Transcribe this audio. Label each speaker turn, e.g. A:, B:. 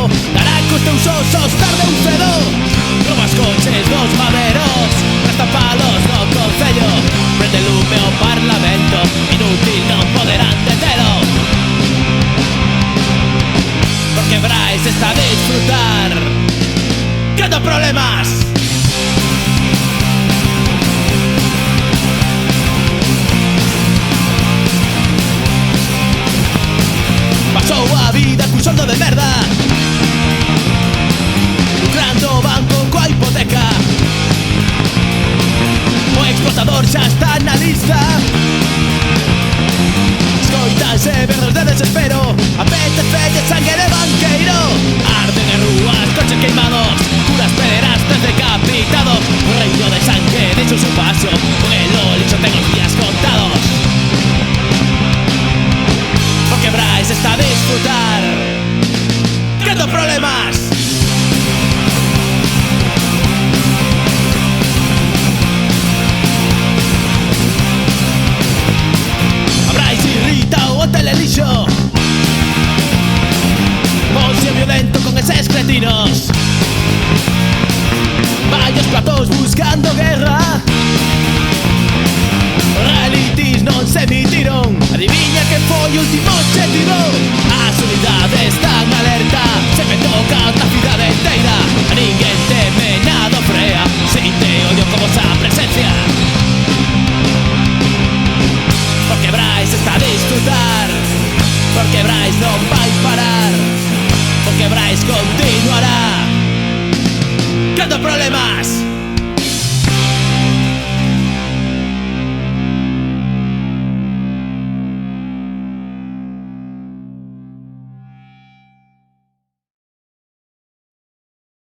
A: dará teus osos tarde un cedo. Robas coches dos maderos, prestan palos no concello. Prende lume o parlamento, inútil non poderán detelo. Porque Brais está a disfrutar creando problemas. Pasou a vida cun soldo de merda, lucrando o banco coa hipoteca. O explotador xa está na lista. Escoitanse berros de desespero, apetecelle sangue de banqueiro. Arden en rúas coches queimados, curas pederastas decapitados. O reino de sangue deixou seu paso, o elo lixo ten os días contados. Porque Brais está a disfrutar creando problemas. A Brais irrita o telelixo, ponse violento con eses cretinos. Varios platos buscando guerra, realities non se emitiron. Adiviña que foi o último objetivo. As unidades están alerta, se me toca a cidade inteira. A ninguén teme nada frea, sinte odio como esa presencia. Porque Brais está a disfrutar, porque Brais non vai parar, porque Brais continuará creando problemas.